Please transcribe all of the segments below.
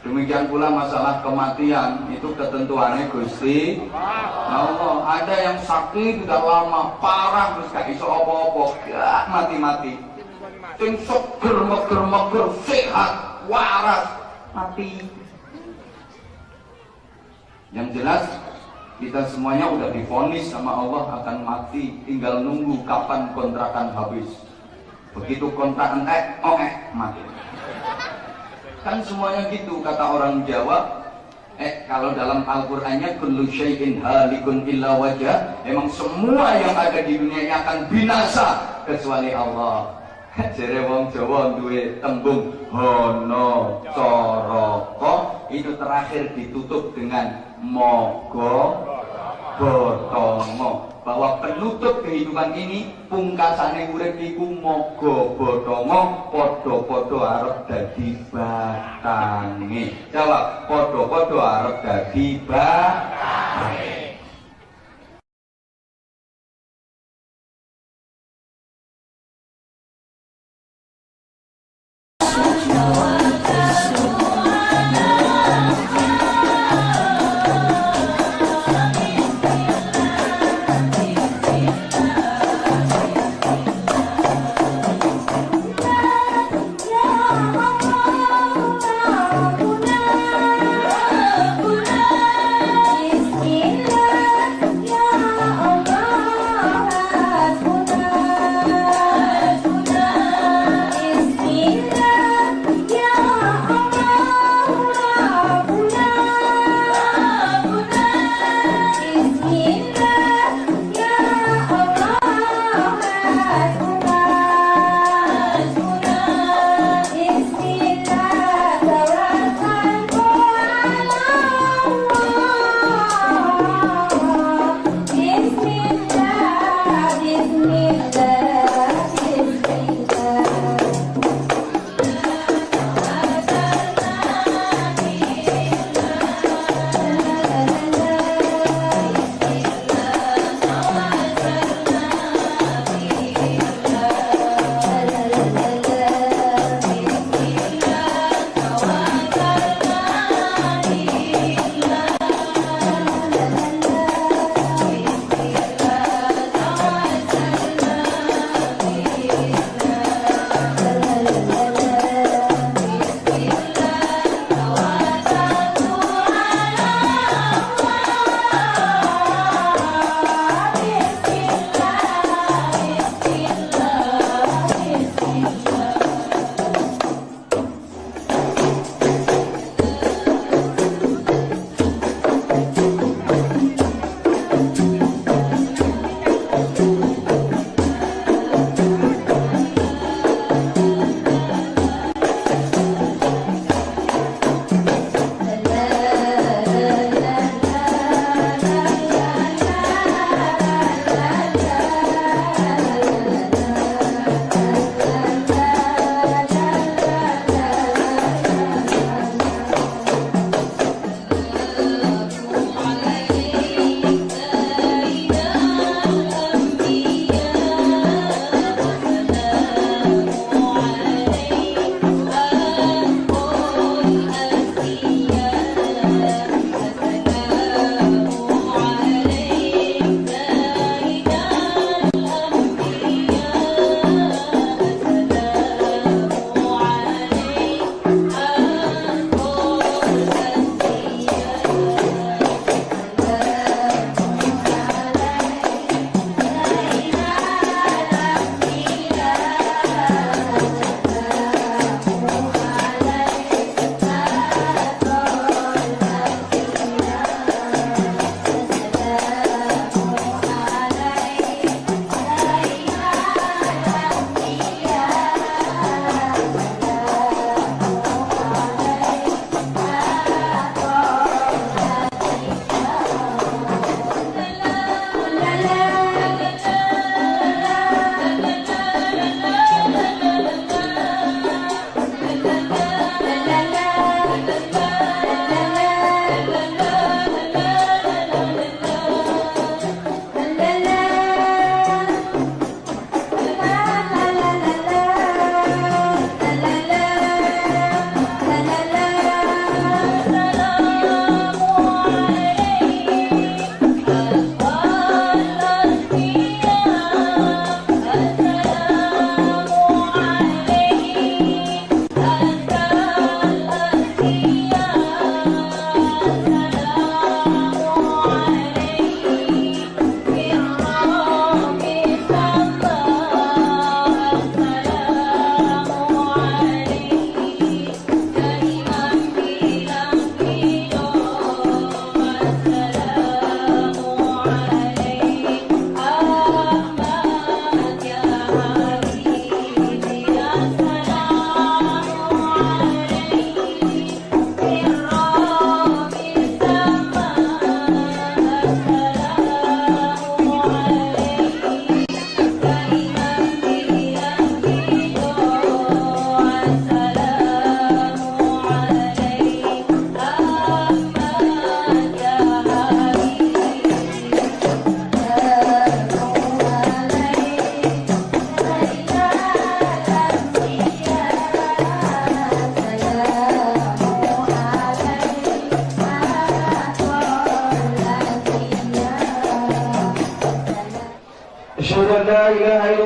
Demikian pula masalah kematian itu ketentuannya Gusti Allah. Ada yang sakit sudah lama parah terus gak iso apa-apa, gak mati-mati. Sing seger meger sehat waras mati. Yang jelas kita semuanya udah divonis sama Allah akan mati, tinggal nunggu kapan kontrakan habis. Begitu kontrak mati. Kan semuanya gitu kata orang Jawa. Kalau dalam Al-Qur'annya kullu syai'in halikun illa wajah, emang semua yang ada di dunia ini akan binasa kecuali Allah. Jere wong Jawa duwe tembung hono coroko, itu terakhir ditutup dengan mogo botongo, bahwa penutup kehidupan ini pungkasane urip iku moga botongo, padha-padha arep dadi batange. Jawab, padha-padha arep dadi batange. Bismillah.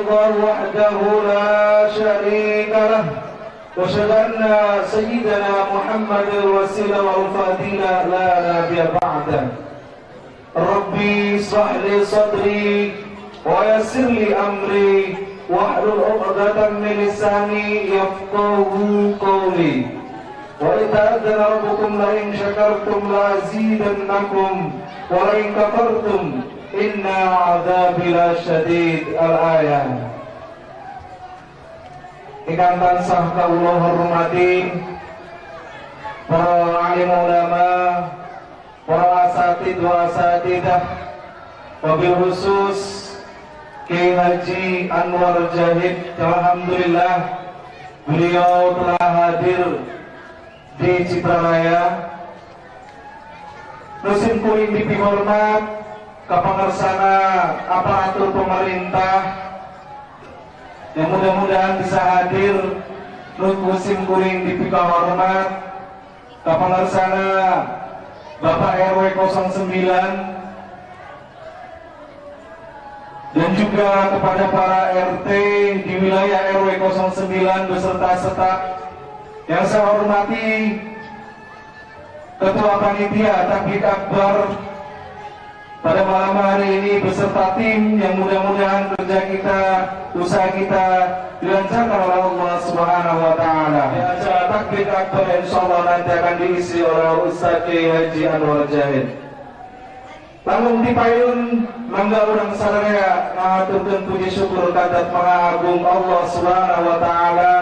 الله وحده لا شريك له وأشهد أن سيدنا محمد الوسيلة والفضيلة لا نبي بعده ربي اشرح لي صدري ويسر لي أمري واحلل عقدة من لساني يفقهوا قولي وإذ تأذن ربكم لئن شكرتم لأزيدنكم ولئن كفرتم إن عذابي لشديد. الآية. Ingkang tansah kawula hormati para alim ulama, para asatidz wa asatidah, wabil khusus Kiai Haji Anwar Jahid. Alhamdulillah beliau telah hadir di Citraraya. Nusin kuring dipihormat kapangersana aparatur pemerintah yang mudah-mudahan bisa hadir. Nusin kuring dipihormat kapangersana Bapak RW 09 dan juga kepada para RT di wilayah RW 09 beserta staf yang saya hormati, Ketua Panitia Takbir Akbar pada malam hari ini beserta tim yang mudah-mudahan kerja kita, usaha kita dilancarkan oleh Allah Subhanahu wa Ta'ala. Di acara Takbir Akbar insyaallah nanti akan diisi oleh Ustaz Kiai Haji Anwar Jahid. Langsung dipayun mangga urang sadaya ngaturkeun puji syukur kadat Maha Agung Allah Subhanahu wa Ta'ala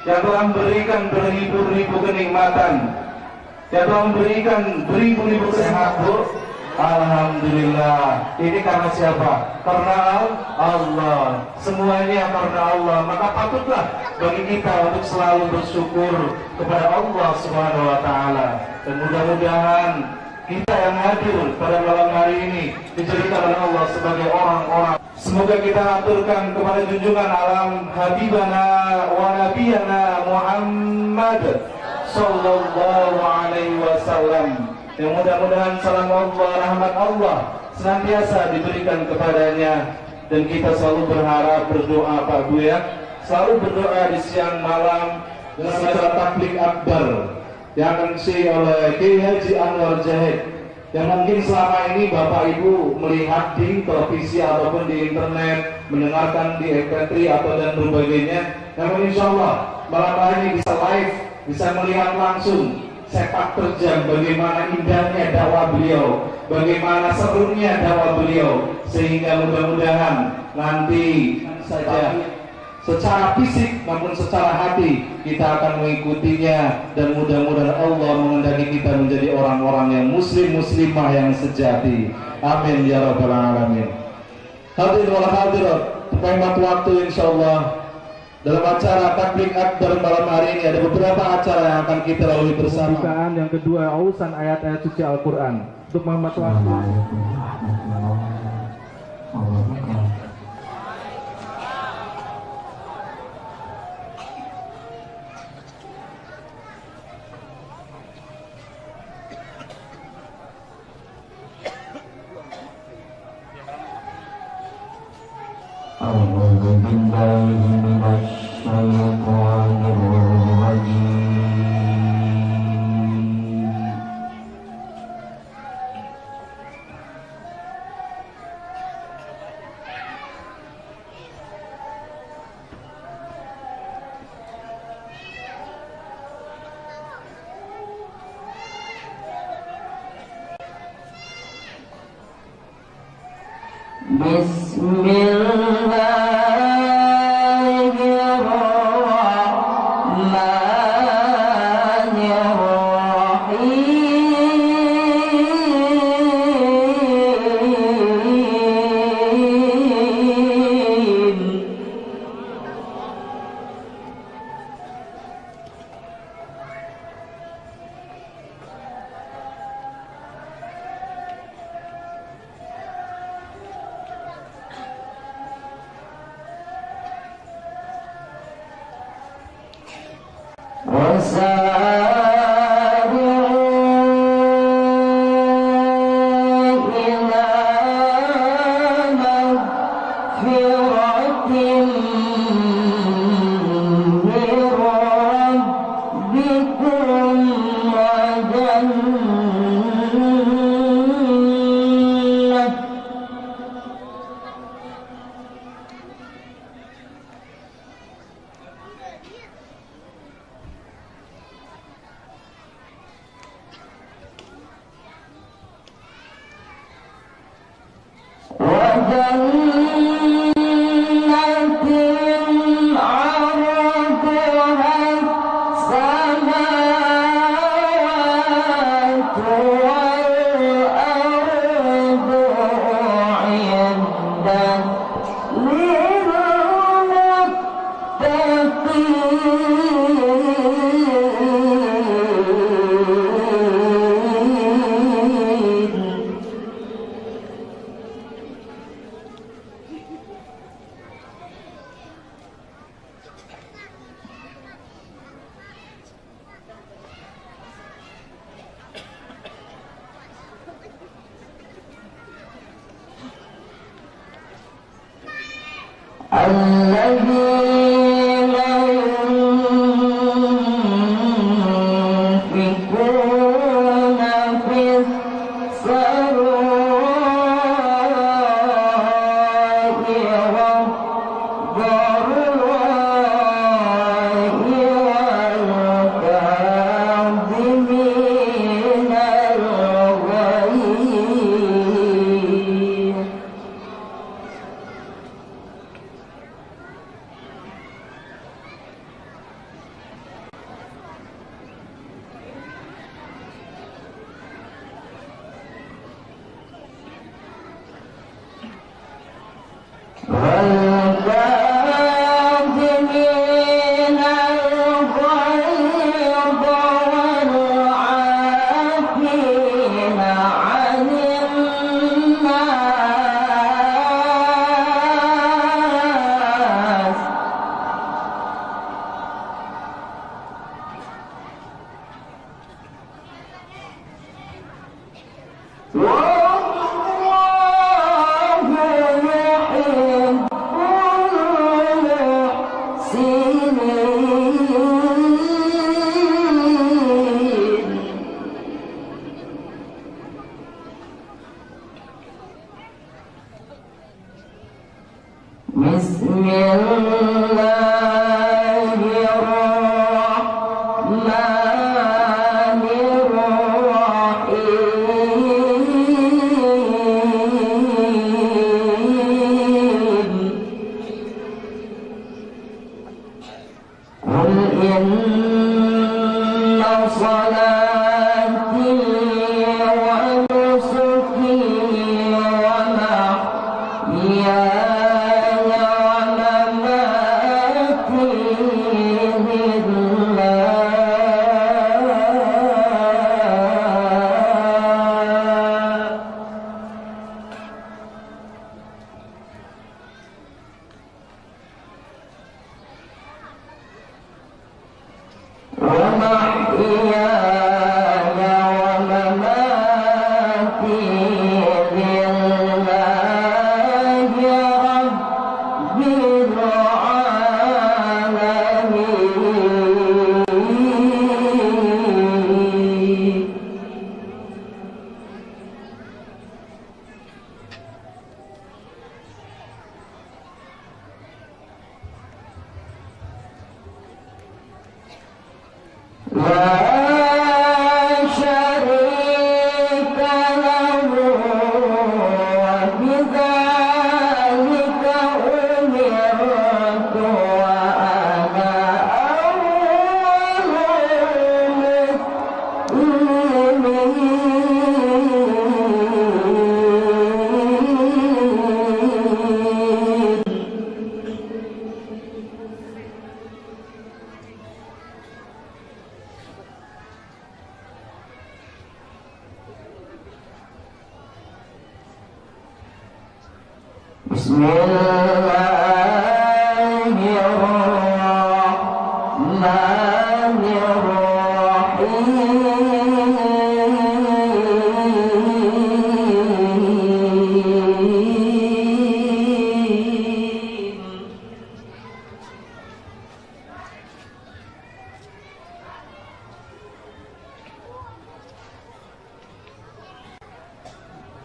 yang telah memberikan beribu-ribu kenikmatan, yang telah memberikan beribu-ribu kesehatan. Alhamdulillah. Ini karena siapa? Karena Allah. Semuanya karena Allah. Maka patutlah bagi kita untuk selalu bersyukur kepada Allah Subhanahu wa Ta'ala. Dan mudah-mudahan kita yang hadir pada malam hari ini dijadikan oleh Allah sebagai orang-orang. Semoga kita aturkan kepada junjungan alam Habibana wa Nabiyana Muhammad sallallahu alaihi wasallam. Yang mudah-mudahan salam Allah, rahmat Allah senantiasa diberikan kepadanya. Dan kita selalu berharap, berdoa Pak Bu ya, selalu berdoa di siang malam dengan acara Takbir Akbar yang akan diisi oleh Kiai Haji Anwar Jahid, yang mungkin selama ini Bapak Ibu melihat di televisi ataupun di internet, mendengarkan di MP3 atau dan berbagai-nya. Namun insya Allah malam hari ini bisa live, bisa melihat langsung sepak terjang bagaimana indahnya dakwah beliau, bagaimana serunya dakwah beliau, sehingga mudah-mudahan nanti saja secara fisik maupun secara hati kita akan mengikutinya, dan mudah-mudahan Allah mengendaki kita menjadi orang-orang yang muslim-muslimah yang sejati. Amin ya rabbal alamin. Hadirin wal hadirat, tepat waktu insyaallah dalam acara Takbir Akbar malam hari ini ada beberapa acara yang akan kita lalui bersama. Pembukaan yang kedua, ausan ayat-ayat suci Al-Quran. Untuk menghemat waktu. أعوذ بالله من الشيطان الرجيم وسارعوا إلى مغفرة الذين ينفقون في السراء والضراء والكاظمين الغيظ والكاظمين الغيظ والعافين عن الناس بسم الله الرحمن الرحيم قل إن صلاتي ونسكي ومحياي ومماتي بسم الله الرحمن الرحيم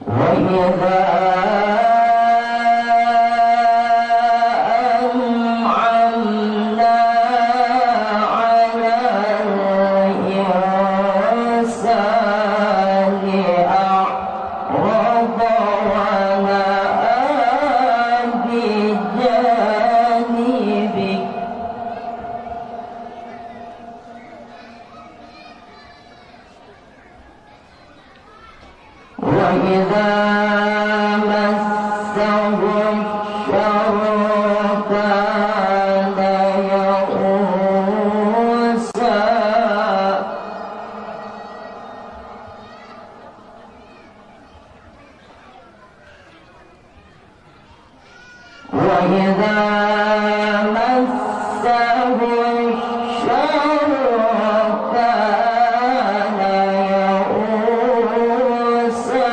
وإذا وإذا مسه الشر كان يئوسا وإذا مسه الشر كان يئوسا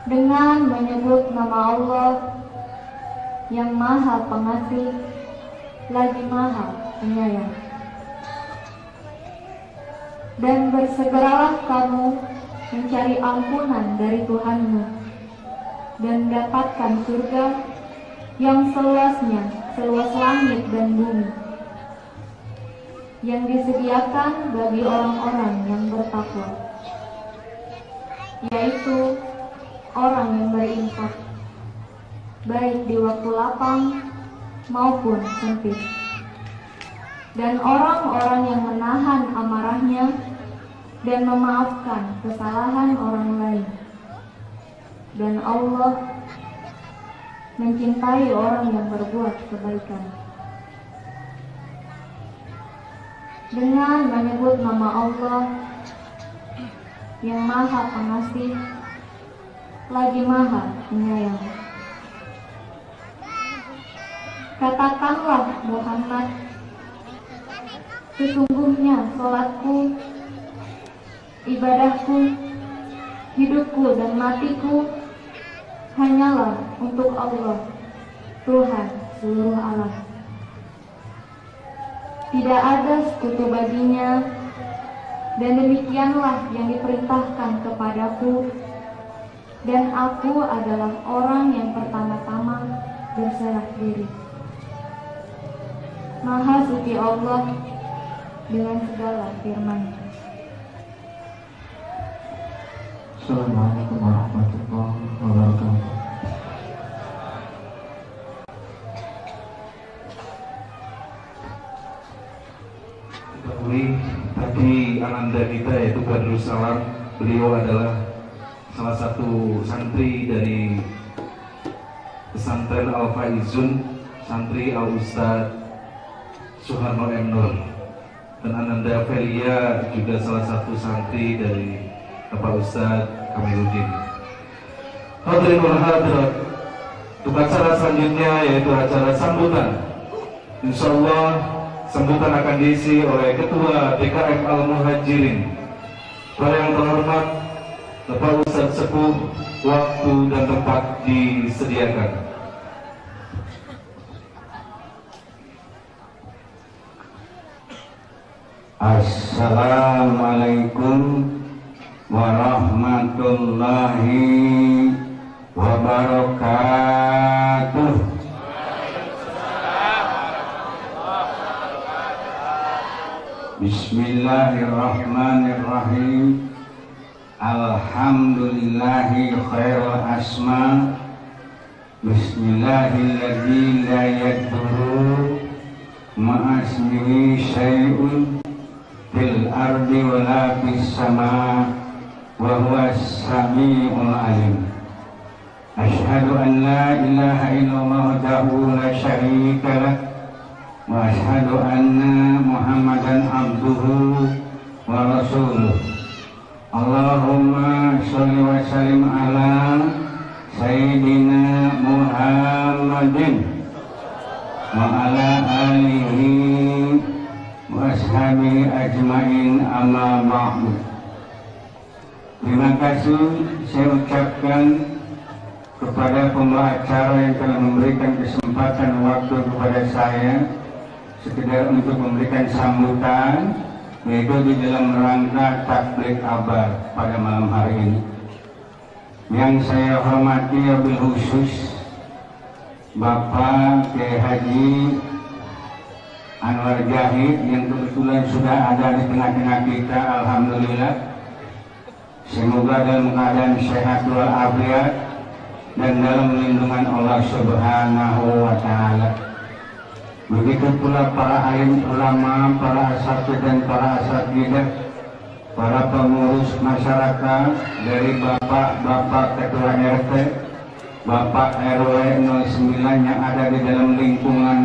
Dengan menyebut nama Allah yang Maha Pengasih lagi Maha Penyayang. Dan bersegeralah kamu mencari ampunan dari Tuhanmu dan dapatkan surga yang seluasnya seluas langit dan bumi, yang disediakan bagi orang-orang yang bertakwa, yaitu orang yang berinfak baik di waktu lapang maupun sempit, dan orang-orang yang menahan amarahnya dan memaafkan kesalahan orang lain. Dan Allah mencintai orang yang berbuat kebaikan. Dengan menyebut nama Allah yang Maha Pengasih lagi Maha Penyayang. Katakanlah Muhammad, sesungguhnya sholatku, ibadahku, hidupku dan matiku hanyalah untuk Allah, Tuhan seluruh alam. Tidak ada sekutu baginya, dan demikianlah yang diperintahkan kepadaku, dan aku adalah orang yang pertama-tama berserah diri. Maha suci Allah dengan segala firman. Assalamualaikum warahmatullahi wabarakatuh. Tadi ananda kita yaitu Badrus Salam, beliau adalah salah satu santri dari pesantren Al Faizun, santri Al Ustadz Suharno M. Nur. Dan Ananda Felia juga salah satu santri dari Bapak Ustadz Kamiluddin. Hadirin wal hadirat, untuk acara selanjutnya yaitu acara sambutan. Insyaallah sambutan akan diisi oleh Ketua DKM Al-Muhajirin. Para yang terhormat, Bapak Ustadz Sepuh, waktu dan tempat disediakan. Assalamualaikum warahmatullahi wabarakatuh. Bismillahirrahmanirrahim. Alhamdulillahi khairul asma. Bismillahilladzi la yadurru ma'asmihi syai'un fil ardi wa la fis sama wa huwa as-sami'ul alim. Asyhadu an la ilaha illallah wahdahu la syarika lah wa asyhadu anna Muhammadan abduhu wa rasuluh. Allahumma sholli wa sallim ala Sayyidina Muhammadin wa ala alihi wa ashabihi ajmain, amma ba'du. Terima kasih saya ucapkan kepada pembawa acara yang telah memberikan kesempatan waktu kepada saya sekedar untuk memberikan sambutan, yaitu di dalam rangka tabligh akbar pada malam hari ini. Yang saya hormati wabil khusus Bapak Kiai Haji Anwar Jahid yang kebetulan sudah ada di tengah-tengah kita, alhamdulillah. Semoga dalam keadaan sehat walafiat dan dalam lindungan Allah Subhanahu wa taala. Begitu pula para alim ulama, para asatidz dan para asatidzah, para pengurus masyarakat dari bapak-bapak ketua RT, bapak RW 09 yang ada di dalam lingkungan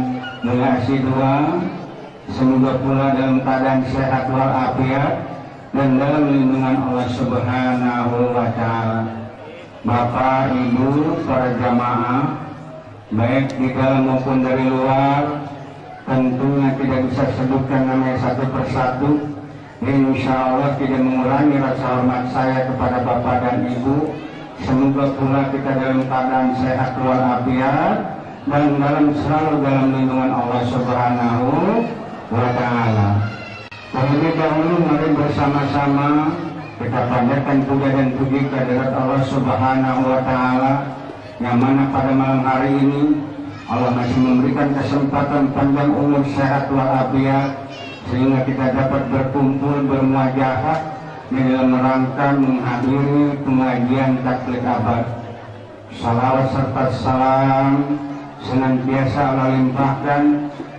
Bekasi 2, semoga pula dalam keadaan sehat walafiat dan dalam lindungan Allah Subhanahu wa taala. Bapak, Ibu, para jamaah, baik di dalam maupun dari luar, tentunya tidak bisa sebutkan namanya satu persatu. Insya Allah tidak mengurangi rasa hormat saya kepada Bapak dan Ibu. Semoga pula kita dalam keadaan sehat walafiat dan selalu dalam lindungan Allah Subhanahu wa taala. Terlebih dahulu mari bersama-sama kita panjatkan puja dan puji kehadirat Allah Subhanahu wa taala, yang mana pada malam hari ini Allah masih memberikan kesempatan panjang umur, sehat walafiat, sehingga kita dapat berkumpul bermuajahah di dalam rangka menghadiri pengajian tabligh akbar. Salawat serta salam senantiasa Allah limpahkan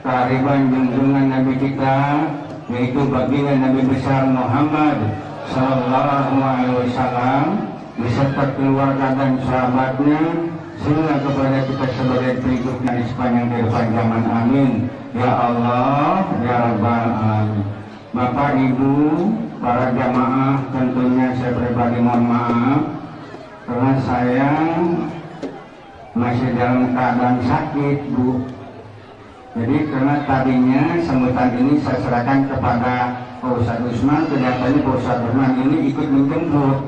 kehadiran junjungan Nabi kita, yaitu baginda Nabi besar Muhammad Sallallahu Alaihi Wasallam beserta keluarga dan sahabatnya, sehingga kepada kita sebagai berikutnya di sepanjang kehidupan zaman. Amin ya Allah ya Rabbal Alamin. Bapak, Ibu, para jamaah, tentunya saya pribadi mohon maaf karena saya masih dalam keadaan sakit, Bu. Jadi karena tadinya sambutan ini saya serahkan kepada Pak Ustadz Usman, kelihatannya Pak Ustadz Usman ini ikut menjemput.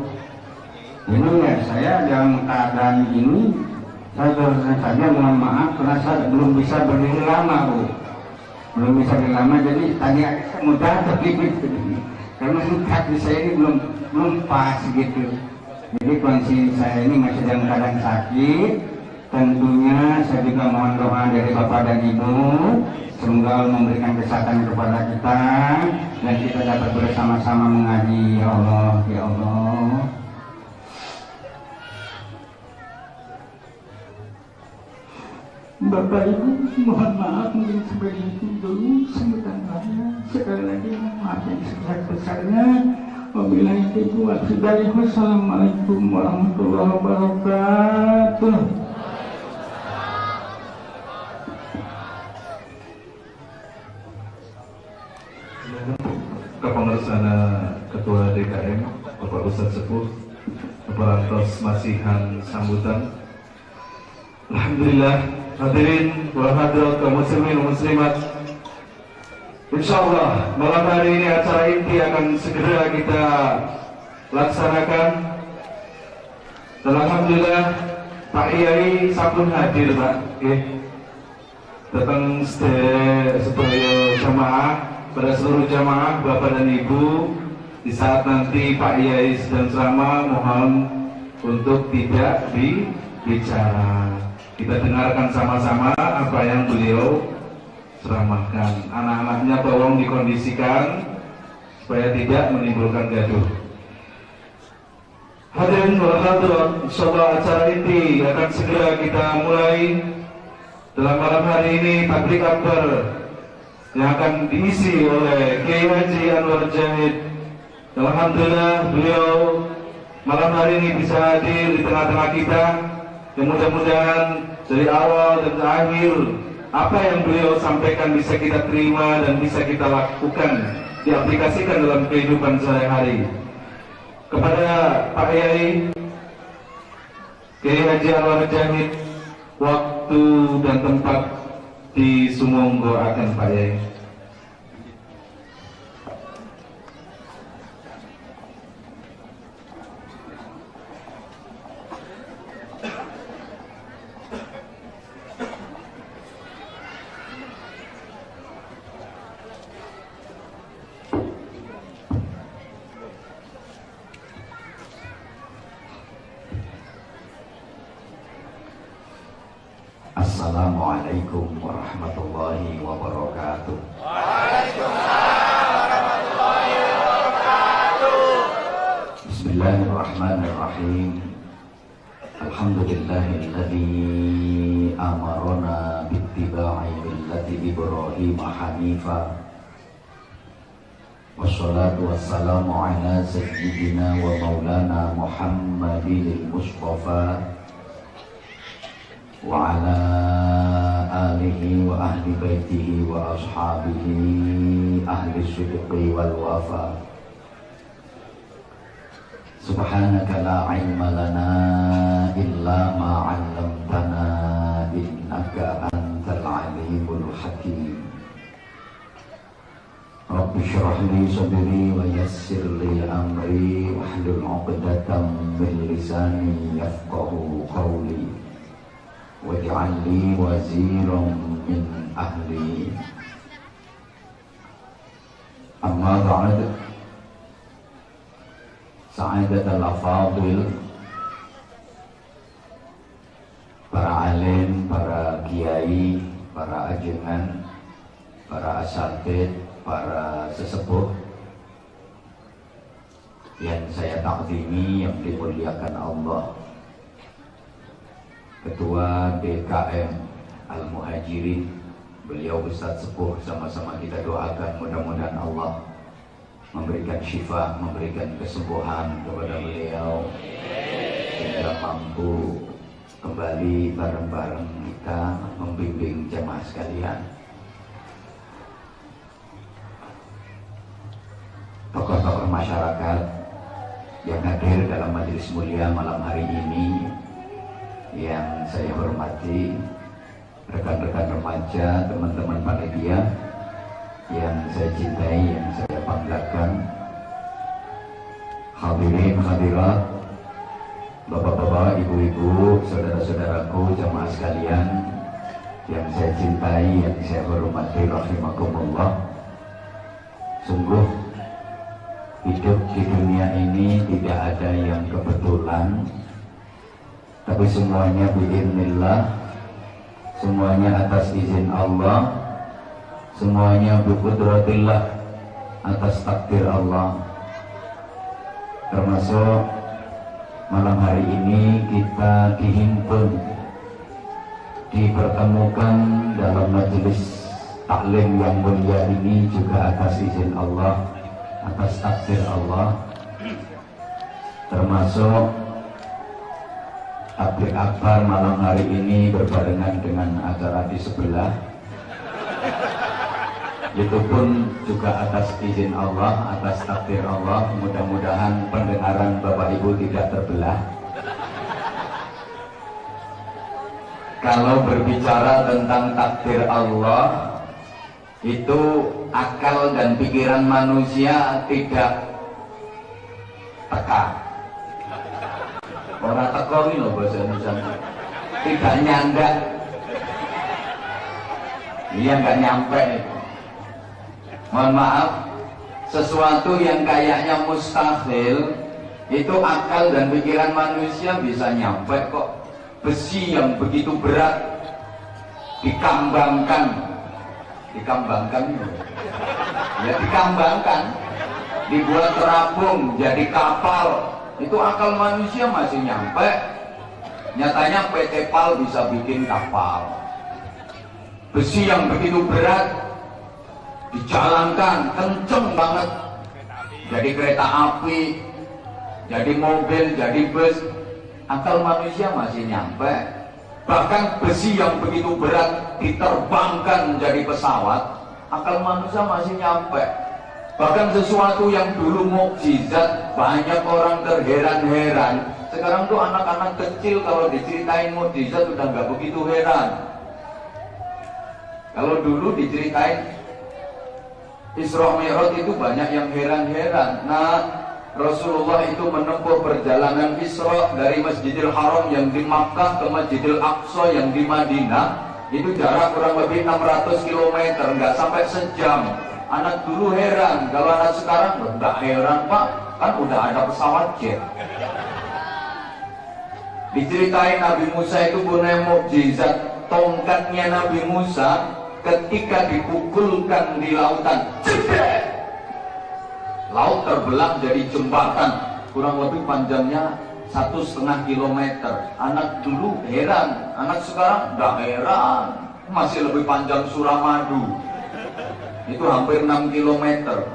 Ini ya, saya dalam keadaan ini saya terus saja mohon maaf karena saya belum bisa berdiri lama, Bu. Belum bisa berdiri lama, jadi tadi saya mudah terkipit karena kaki saya ini belum pas gitu. Jadi kondisi saya ini masih dalam keadaan sakit. Tentunya saya juga mohon doa dari Bapak dan Ibu, semoga Allah memberikan kesehatan kepada kita dan kita dapat bersama-sama mengaji. Ya Allah, ya Allah. Bapak Ibu, mohon maaf mungkin seperti itu dulu sambutan saya. Sekali lagi maaf yang sebesar-besarnya. Wabillahi taufiq wal hidayah. Wassalamualaikum warahmatullahi wabarakatuh. Kepengersana Ketua DKM Bapak Ustadz Sepuh, Bapak masihan sambutan. Alhamdulillah, hadirin wa hadirat kaum muslimin wa muslimat. Insyaallah malam hari ini acara inti akan segera kita laksanakan. Dan alhamdulillah Pak Yai sampun hadir, Pak. Datang supaya jamaah, pada seluruh jamaah, Bapak dan Ibu, di saat nanti Pak Yai sedang ceramah, mohon untuk tidak bicara. Kita dengarkan sama-sama apa yang beliau ceramahkan. Anak-anaknya tolong dikondisikan supaya tidak menimbulkan gaduh. Hadirin wal hadirat, insyaallah acara inti akan segera kita mulai. Dalam malam hari ini tabligh akbar yang akan diisi oleh Kiai Haji Anwar Jahid. Alhamdulillah beliau malam hari ini bisa hadir di tengah-tengah kita. yang mudah-mudahan dari awal dan akhir apa yang beliau sampaikan bisa kita terima dan bisa kita lakukan, diaplikasikan dalam kehidupan sehari-hari. Kepada Pak Yai Kiai Haji Anwar Jahid, waktu dan tempat di Sumonggo akan Pak Yai. Assalamualaikum warahmatullahi wabarakatuh. Bismillahirrahmanirrahim. Alhamdulillahilladzi amarona bittiba'i millati Ibrahim hanifa. Wassalatu wassalamu ala sayyidina wa maulana Muhammadin Mustafa wa ala alihi wa ahli baitihi wa ashabihi ahli sidqi wal wafa. Subhanaka la ilma lana illa ma 'allamtana innaka antal alimul hakim. Rabbi shrah li sadri wa yassir li amri wahlul 'uqdatam min lisani yafqahu qawli waj'al li waziran min ahli. Amma ba'd. Sa'adatul afadil, para alim, para kiai, para ajengan, para asatid, para sesepuh yang saya takzimi, yang dimuliakan Allah, Ketua DKM Al-Muhajirin, beliau Ustadz Sepuh, sama-sama kita doakan mudah-mudahan Allah memberikan syifa, memberikan kesembuhan kepada beliau sehingga mampu kembali bareng-bareng kita membimbing jemaah sekalian. Tokoh-tokoh masyarakat yang hadir dalam majelis mulia malam hari ini, yang saya hormati, rekan-rekan remaja, teman-teman panitia yang saya cintai, yang saya banggakan, hadirin hadirat, bapak-bapak, ibu-ibu, saudara-saudaraku, jamaah sekalian yang saya cintai, yang saya hormati, rahimakumullah. Sungguh hidup di dunia ini tidak ada yang kebetulan, tapi semuanya biiznillah, semuanya atas izin Allah, semuanya biqudratillah, atas takdir Allah. Termasuk malam hari ini kita dihimpun, dipertemukan dalam majelis taklim yang mulia ini juga atas izin Allah, atas takdir Allah. Termasuk tablik akbar malam hari ini berbarengan dengan acara di sebelah, itu pun juga atas izin Allah, atas takdir Allah. Mudah-mudahan pendengaran Bapak Ibu tidak terbelah. Kalau berbicara tentang takdir Allah, itu akal dan pikiran manusia tidak teka. Orang teko ini loh bahasa Indonesia, tidak nyanda. Iya, nggak nyampe. Mohon maaf, sesuatu yang kayaknya mustahil itu akal dan pikiran manusia bisa nyampe kok. Besi yang begitu berat dikambangkan ya, dikambangkan, dibuat terapung jadi kapal, itu akal manusia masih nyampe. Nyatanya PT PAL bisa bikin kapal. Besi yang begitu berat dijalankan kenceng banget, jadi kereta api, jadi mobil, jadi bus, akal manusia masih nyampe. Bahkan besi yang begitu berat diterbangkan menjadi pesawat, akal manusia masih nyampe. Bahkan sesuatu yang dulu mukjizat banyak orang terheran-heran, sekarang tuh anak-anak kecil kalau diceritain mukjizat udah nggak begitu heran. Kalau dulu diceritain Isra Mi'raj itu banyak yang heran-heran. Nah, Rasulullah itu menempuh perjalanan Isra dari Masjidil Haram yang di Makkah ke Masjidil Aqsa yang di Madinah. Itu jarak kurang lebih 600 km, nggak sampai sejam. Anak dulu heran, kalau anak sekarang nggak heran Pak, kan udah ada pesawat jet. Diceritain Nabi Musa itu punya mukjizat, tongkatnya Nabi Musa ketika dipukulkan di lautan, jedek, laut terbelah jadi jembatan, kurang lebih panjangnya 1,5 kilometer. Anak dulu heran, anak sekarang nggak heran, masih lebih panjang Suramadu, itu hampir 6 kilometer.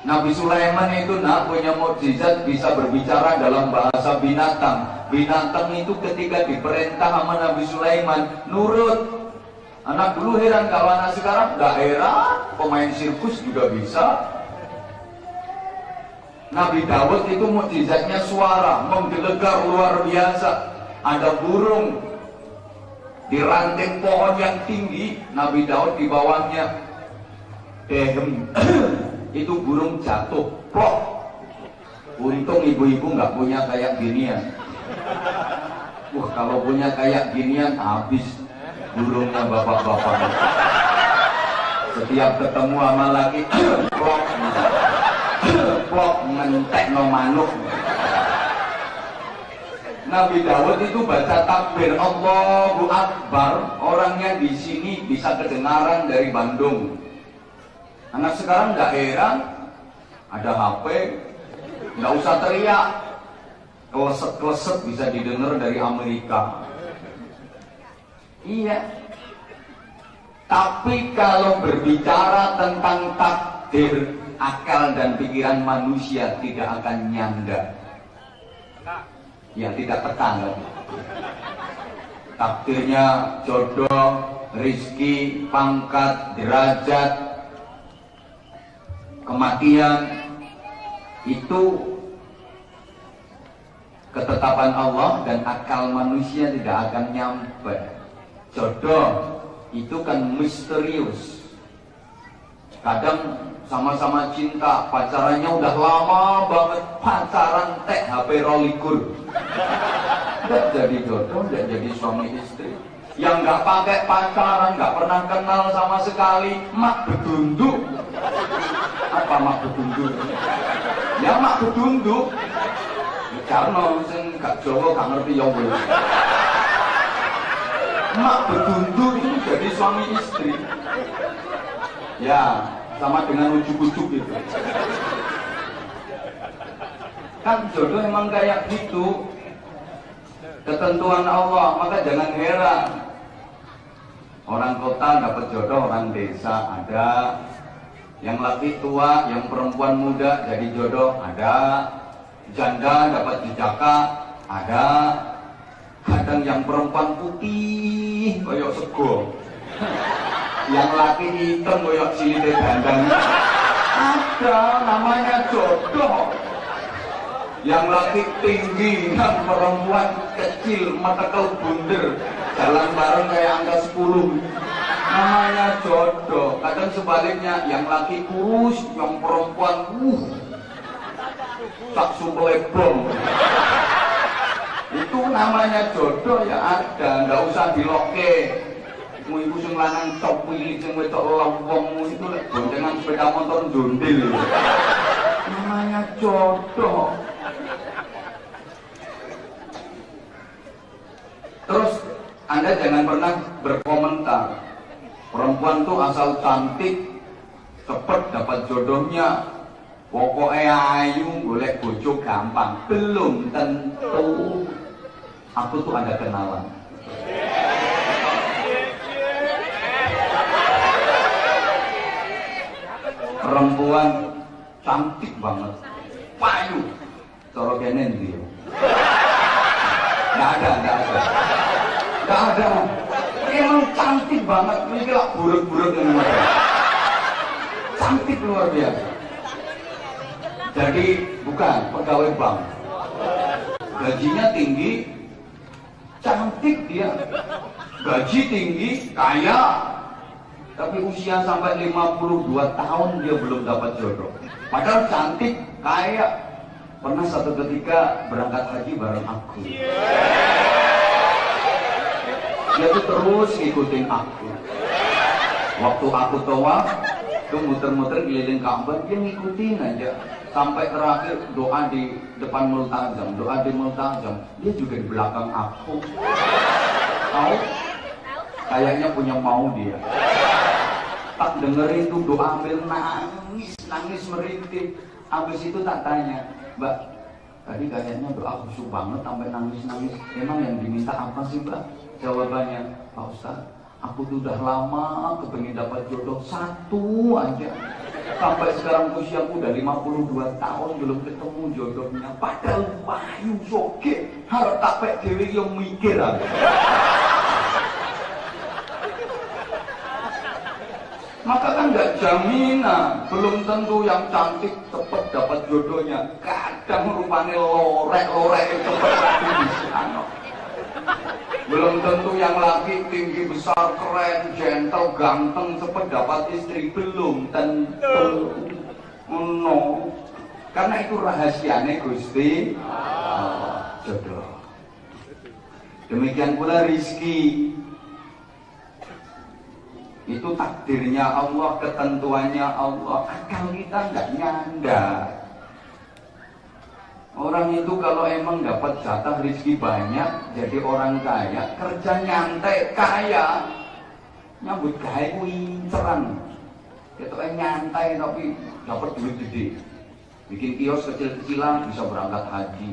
Nabi Sulaiman itu punya mukjizat, bisa berbicara dalam bahasa binatang. Binatang itu ketika diperintah sama Nabi Sulaiman nurut. Anak dulu heran, kalau anak sekarang nggak heran, pemain sirkus juga bisa. Nabi Daud itu mukjizatnya suara, menggelegar luar biasa. Ada burung di ranting pohon yang tinggi, Nabi Daud di bawahnya, dehem, itu burung jatuh, plok. Untung ibu-ibu nggak punya kayak ginian. Wah, kalau punya kayak ginian habis burungnya bapak-bapak. Setiap ketemu sama lagi, plok, plok, ngentek no manuk. Nabi Daud itu baca takbir Allahu Akbar, orangnya di sini bisa kedengaran dari Bandung. Anak sekarang nggak heran, ada HP, nggak usah teriak, kleset-kleset bisa didengar dari Amerika. Iya. Tapi kalau berbicara tentang takdir, akal dan pikiran manusia tidak akan nyangga. Ya, tidak tekan. Takdirnya jodoh, rizki, pangkat, derajat, kematian, itu ketetapan Allah dan akal manusia tidak akan nyampe. Jodoh itu kan misterius. Kadang sama-sama cinta, pacarannya udah lama banget, pacaran teh HP rolikur, nggak jadi jodoh, nggak jadi suami istri. Yang nggak pakai pacaran, nggak pernah kenal sama sekali, mak bedunduk. Apa mak bedunduk? Ya mak bedunduk. Karena sing gak Jawa gak ngerti ya wis. Mak bedunduk itu jadi suami istri. Ya, sama dengan ujuk-ujuk itu. Kan jodoh emang kayak gitu, ketentuan Allah. Maka jangan heran orang kota dapat jodoh, orang desa ada, yang laki tua, yang perempuan muda jadi jodoh ada, janda dapat jejaka ada, kadang yang perempuan putih koyok sego, yang laki hitam koyok silite bandang, ada, namanya jodoh. Yang laki tinggi, yang perempuan kecil, metekel bunder, jalan bareng kayak angka 10, namanya jodoh. Kadang sebaliknya, yang laki kurus, yang perempuan tak sumpelebong, itu namanya jodoh. Ya ada, nggak usah diloke. Ibu sing lanang cok pilih sing wedok lawong itu boncengan sepeda motor jondil, namanya jodoh. Terus Anda jangan pernah berkomentar perempuan tuh asal cantik cepet dapat jodohnya, pokoknya ayu golek bojo gampang. Belum tentu. Aku tuh ada kenalan. Perempuan cantik banget, payu, cara kene dia. Nggak ada. Emang cantik banget, ini kayak buruk-buruk yang ada. Cantik luar biasa. Jadi bukan pegawai bank, gajinya tinggi, cantik dia, gaji tinggi, kaya, tapi usia sampai 52 tahun dia belum dapat jodoh. Padahal cantik, kaya. Pernah satu ketika berangkat haji bareng aku. Dia tuh terus ngikutin aku. Waktu aku tawaf, tuh muter-muter keliling Ka'bah, dia ngikutin aja. Sampai terakhir doa di depan multazam, doa di multazam, dia juga di belakang aku. Tahu? Kayaknya punya mau dia. Tak dengerin tuh doa ambil nangis merintih. Habis itu tak tanya, Mbak, tadi kayaknya doa khusyuk banget sampai nangis-nangis. Emang yang diminta apa sih, Mbak? Jawabannya, Pak Ustaz, aku tuh udah lama kepengen dapat jodoh satu aja. Sampai sekarang usiaku udah 52 tahun belum ketemu jodohnya. Padahal payu soge, harap tapek dewi yang mikir aja. Maka kan nggak jaminan, belum tentu yang cantik cepet dapat jodohnya. Kadang rupanya lorek-lorek cepet lagi di sana. Belum tentu yang laki tinggi besar, keren, gentle, ganteng cepet dapat istri. Belum tentu. No. Karena itu rahasianya Gusti jodoh. Demikian pula rizki. Itu takdirnya Allah, ketentuannya Allah. Akal kita nggak nyandar. Orang itu kalau emang dapat jatah rezeki banyak, jadi orang kaya, kerja nyantai kaya, nyambut gawe winceran. Itu nyantai tapi dapat duit gede. Bikin kios kecil-kecilan bisa berangkat haji,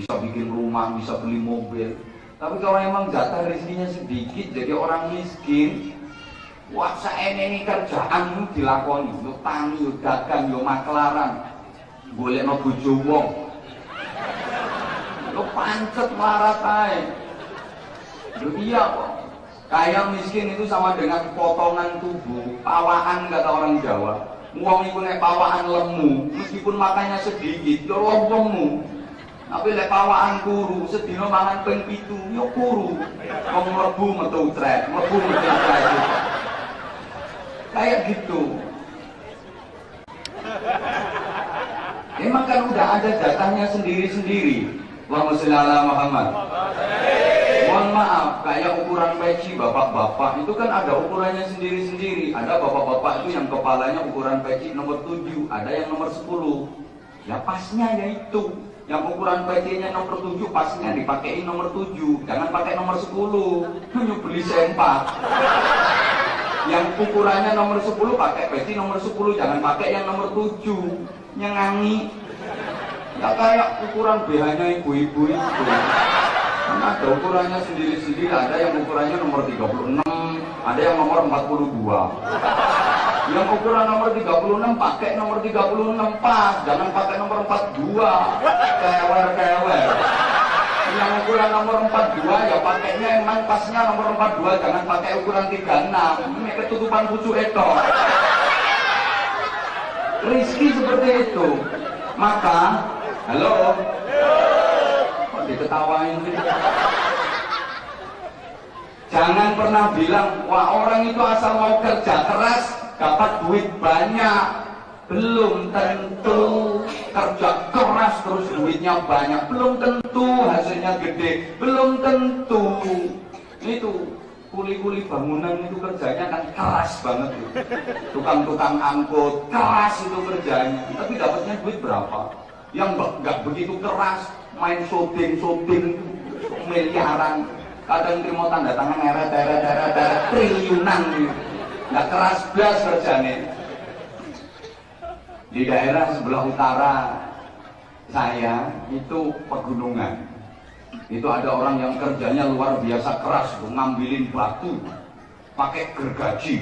bisa bikin rumah, bisa beli mobil. Tapi kalau emang jatah rezekinya sedikit, jadi orang miskin. Wah, ini kerjaan lu dilakoni, lu tani, lu dagang, lu maklaran, boleh no bojo wong, lu pancet melarat aja. Lu iya kok. Kaya miskin itu sama dengan potongan tubuh, pawaan kata orang Jawa. Wong itu nek pawaan lemu, meskipun makannya sedikit, yo lemu. Tapi lek pawaan kuru, sedina mangan ping 7, yo kuru. Wong mlebu metu trek, mlebu metu trek. Kayak gitu. Emang kan udah ada jatahnya sendiri-sendiri. Allahumma sholli ala Muhammad. Mohon maaf, kayak ukuran peci bapak-bapak itu kan ada ukurannya sendiri-sendiri. Ada bapak-bapak itu yang kepalanya ukuran peci nomor 7, ada yang nomor 10. Ya pasnya ya itu. Yang ukuran pecinya nomor 7, pasnya dipakein nomor 7. Jangan pakai nomor 10. Hanya beli sempak. Yang ukurannya nomor 10 pakai peci nomor 10, jangan pakai yang nomor 7 nyengangi. Ya kayak ukuran BH-nya ibu-ibu itu. Karena ada ukurannya sendiri-sendiri, ada yang ukurannya nomor 36, ada yang nomor 42. Yang ukuran nomor 36 pakai nomor 36 pas, jangan pakai nomor 42. Kewer-kewer. Yang ukuran nomor 42 ya pakainya emang pasnya nomor 42, jangan pakai ukuran 36. Ini ketutupan pucuk itu. Rizki seperti itu. Maka, halo, kok diketawain sih? Jangan pernah bilang, wah orang itu asal mau kerja keras dapat duit banyak. Belum tentu. Kerja keras terus duitnya banyak, belum tentu hasilnya gede, belum tentu. Itu kuli-kuli bangunan itu kerjanya kan keras banget tuh. Tukang-tukang angkut keras itu kerjanya, tapi dapatnya duit berapa? Yang nggak begitu keras main syuting miliaran, kadang terima tanda tangan eret triliunan gitu. Nggak keras belas kerjanya. Di daerah sebelah utara saya itu pegunungan. Itu ada orang yang kerjanya luar biasa keras, ngambilin batu pakai gergaji,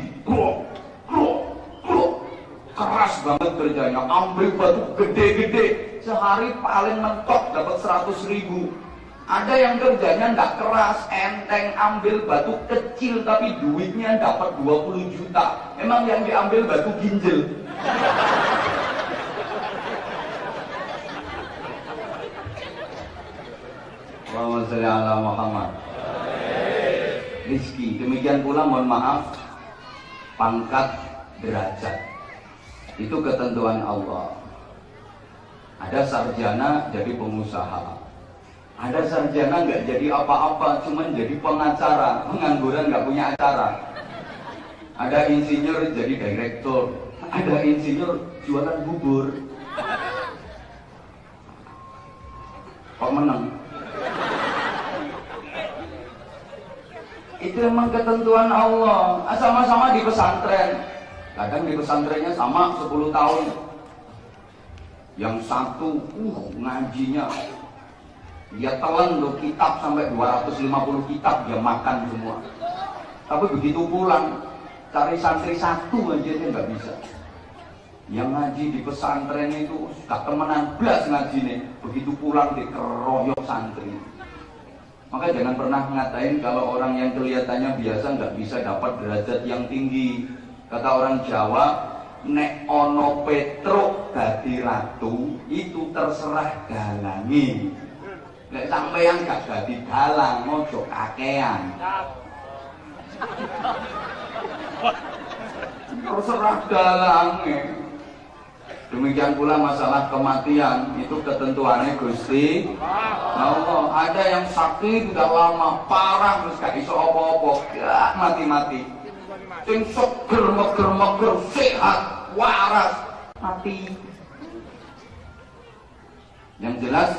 keras banget kerjanya, ambil batu gede-gede, sehari paling mentok dapat 100.000. Ada yang kerjanya nggak keras, enteng, ambil batu kecil tapi duitnya dapat 20 juta. Emang yang diambil batu ginjal. Allahumma sholli ala Muhammad. Rizki, demikian pula mohon maaf, pangkat, derajat. Itu ketentuan Allah. Ada sarjana jadi pengusaha. Ada sarjana nggak jadi apa-apa, cuman jadi pengacara, pengangguran nggak punya acara. Ada insinyur jadi direktur, ada insinyur jualan bubur. Kok menang? Itu emang ketentuan Allah. Sama-sama di pesantren. Kadang di pesantrennya sama 10 tahun. Yang satu, ngajinya dia telan loh kitab sampai 250 kitab dia makan semua. Tapi begitu pulang cari santri satu aja dia nggak bisa. Yang ngaji di pesantren itu gak temenan belas ngaji nih. Begitu pulang dikeroyok santri. Maka jangan pernah ngatain kalau orang yang kelihatannya biasa nggak bisa dapat derajat yang tinggi. Kata orang Jawa, nek ono Petruk dadi ratu itu terserah dalangi. Nek sampeyan gak dadi dalang, mojo kakean. Terserah dalange. Demikian pula masalah kematian, itu ketentuannya Gusti Allah. Ada yang sakit udah lama, parah terus gak iso apa-apa, gak mati-mati. Sing seger, meger, sehat, waras, mati. Yang jelas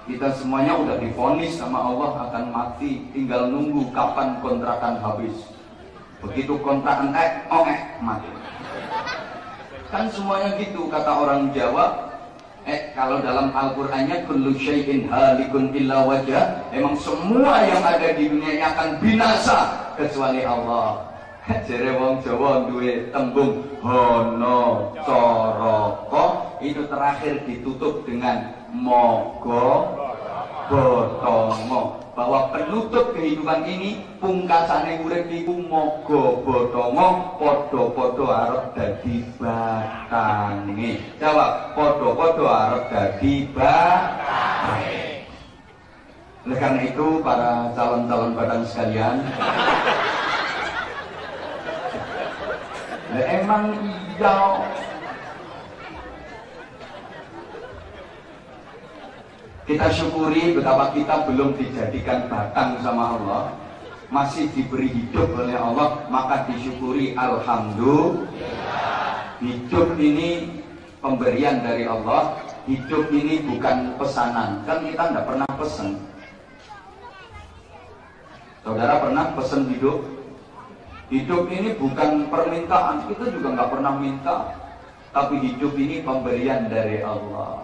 kita semuanya udah divonis sama Allah akan mati, tinggal nunggu kapan kontrakan habis. Begitu kontrak mati. Kan semuanya gitu kata orang Jawa. Kalau dalam Al-Qur'annya kullu syai'in halikun illa wajah, emang semua yang ada di dunia ini akan binasa kecuali Allah. Jere wong Jawa duwe tembung hono coroko, itu terakhir ditutup dengan mogo botongo, bahwa penutup kehidupan ini pungkasane urip iku mogo botongo, podo-podo arep dadi batange. Jawab, podo-podo arep dadi batange. Oleh karena itu para calon-calon batang sekalian, emang iya kita syukuri betapa kita belum dijadikan batang sama Allah, masih diberi hidup oleh Allah, maka disyukuri. Alhamdulillah. Hidup ini pemberian dari Allah. Hidup ini bukan pesanan. Kan kita nggak pernah pesan. Saudara pernah pesan hidup? Hidup ini bukan permintaan, kita juga nggak pernah minta. Tapi hidup ini pemberian dari Allah.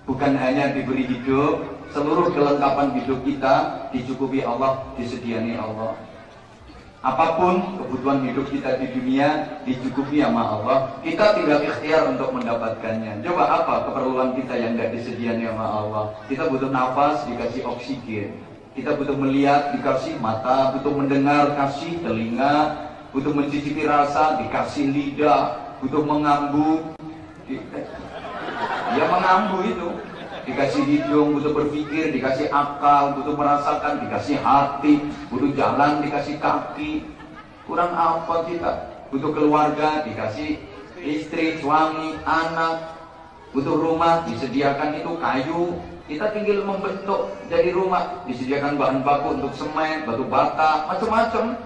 Bukan hanya diberi hidup, seluruh kelengkapan hidup kita dicukupi Allah, disediani Allah. Apapun kebutuhan hidup kita di dunia dicukupi sama Allah. Kita tidak ikhtiar untuk mendapatkannya. Coba apa keperluan kita yang tidak disediani sama Allah? Kita butuh nafas, dikasih oksigen. Kita butuh melihat, dikasih mata. Butuh mendengar, kasih telinga. Butuh mencicipi rasa, dikasih lidah. Butuh mengambu, ya mengambu itu. Dikasih hidung, butuh berpikir, dikasih akal, butuh merasakan, dikasih hati. Butuh jalan, dikasih kaki. Kurang apa kita? Butuh keluarga, dikasih istri, suami, anak. Butuh rumah, disediakan itu kayu. Kita tinggal membentuk jadi rumah, disediakan bahan baku untuk semen, batu bata, macam-macam.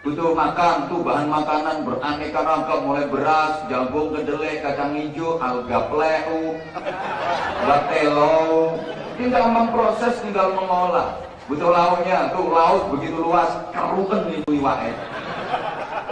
Butuh makan, tuh bahan makanan beraneka ragam, mulai beras, jagung, kedelai, kacang hijau, alga pleu, batelo. Tinggal memproses, tinggal mengolah. Butuh lauknya, tuh laut begitu luas, keruken itu iwake.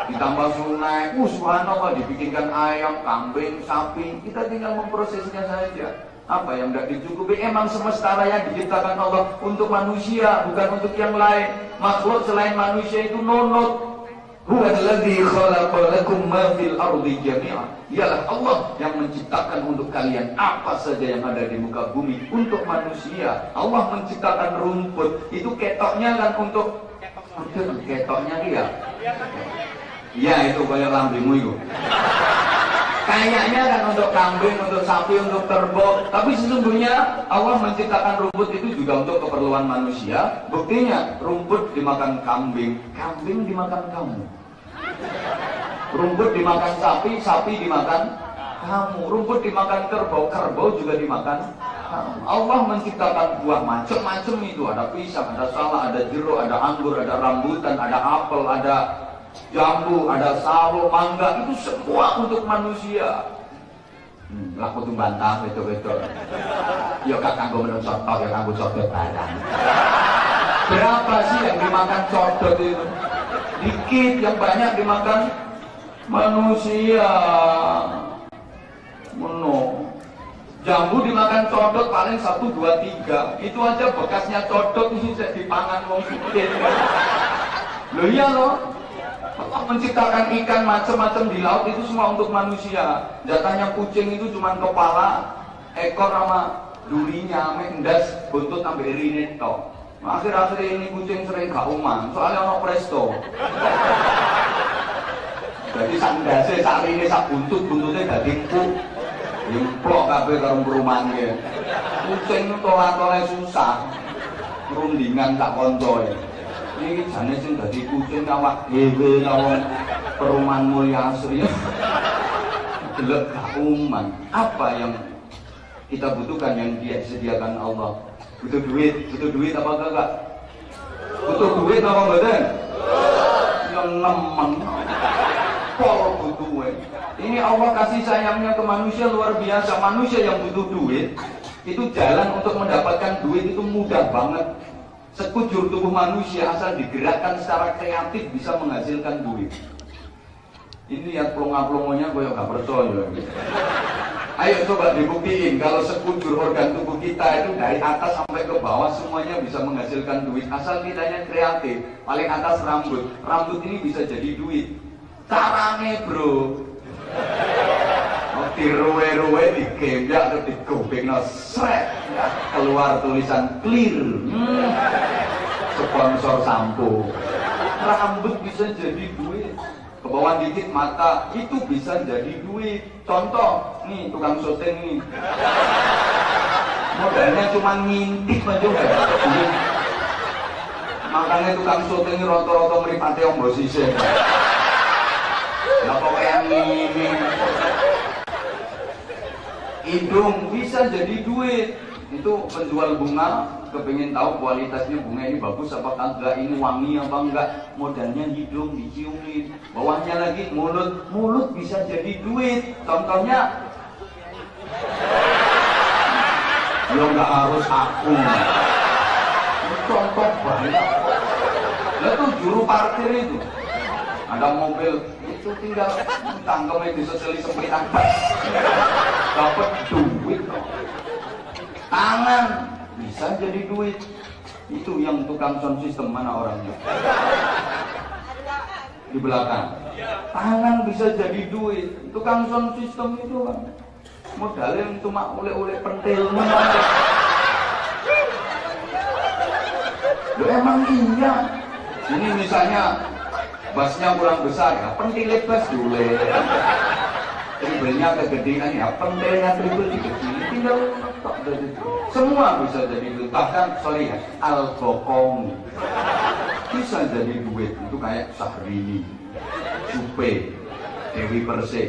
Ditambah sungai, subhanallah, dibikinkan ayam, kambing, sapi. Kita tinggal memprosesnya saja. Apa yang tidak dicukupi? Emang semesta raya diciptakan Allah untuk manusia, bukan untuk yang lain. Makhluk selain manusia itu nunut. Huwallazi khalaqa lakum ma fil ardi jami'an. Dialah Allah yang menciptakan untuk kalian apa saja yang ada di muka bumi untuk manusia. Allah menciptakan rumput. Itu ketoknya kan untuk ketoknya dia. Iya, itu kayak lambemu itu. Kayaknya kan untuk kambing, untuk sapi, untuk kerbau. Tapi sesungguhnya Allah menciptakan rumput itu juga untuk keperluan manusia. Buktinya rumput dimakan kambing, kambing dimakan kamu. Rumput dimakan sapi, sapi dimakan kamu. Rumput dimakan kerbau, kerbau juga dimakan kamu. Allah menciptakan buah macam-macam itu. Ada pisang, ada salak, ada jeruk, ada anggur, ada rambutan, ada apel, ada jambu, ada sawo, mangga, itu semua untuk manusia. Laku tuh bantah, betul-betul. Ya kakak gue menurut contoh, ya kakak codot barang. Berapa sih yang dimakan codot itu? Dikit, yang banyak dimakan manusia. Jambu dimakan codot paling 1, 2, 3. Itu aja bekasnya codot itu bisa dipangan wong sugih. Loh iya loh. Allah menciptakan ikan macam-macam di laut itu semua untuk manusia. Jatahnya kucing itu cuma kepala, ekor sama durinya, mendas, buntut sampai rine tok. Akhir-akhir ini kucing sering gak umang, soalnya ono presto. Jadi sak ndase, sak rine, sak buntutnya dadi empuk. Implok kabeh karo perumahannya. Kucing itu tola-tolanya susah. Rundingan tak koncoy. Ini jane sing dadi kucing awak dhewe lawan perumahan Mulya Asri. Delok gak uman. Apa yang kita butuhkan yang dia sediakan Allah? Butuh duit apa enggak? Butuh duit apa mboten? Yang nemen. Pol butuh duit. Ini Allah kasih sayangnya ke manusia luar biasa. Manusia yang butuh duit itu jalan untuk mendapatkan duit itu mudah banget. Sekujur tubuh manusia asal digerakkan secara kreatif bisa menghasilkan duit. Ini lihat pelongo-pelongonya gue gak percaya. Ayo coba dibuktiin kalau sekujur organ tubuh kita itu dari atas sampai ke bawah semuanya bisa menghasilkan duit asal kitanya kreatif. Paling atas rambut, rambut ini bisa jadi duit. Caranya bro, diruwe-ruwe, digembyak atau digobek sret, keluar tulisan clear. Sponsor sampo. Rambut bisa jadi duit. Ke bawah dikit mata itu bisa jadi duit. Contoh nih tukang syuting nih, modalnya cuma ngintip aja udah duit. Makanya tukang syuting ini rata-rata meripati ombo sisih. Lah pokoknya ini hidung bisa jadi duit. Itu penjual bunga kepingin tahu kualitasnya bunga ini bagus apa kagak, ini wangi apa enggak, modalnya hidung diciumin. Bawahnya lagi mulut bisa jadi duit. Contohnya lo nggak harus aku, contoh banyak. Lalu juru parkir itu ada mobil itu tinggal tangkemnya diseseli sempitan dapat duit. Tangan bisa jadi duit. Itu yang tukang sound system, mana orangnya? Di belakang. Tangan bisa jadi duit. Tukang sound system itu kan modalnya cuma oleh-oleh pentil. Loh emang iya. Ini misalnya bassnya kurang besar ya, pentilnya bass dulu. Tribalnya kegedean ya, pentilnya tribal dikecil, tinggal letak dari itu. Semua bisa jadi duit. Bahkan sorry ya, Al-Bokom bisa jadi duit. Itu kayak Syahrini, Jupe, Dewi Persik.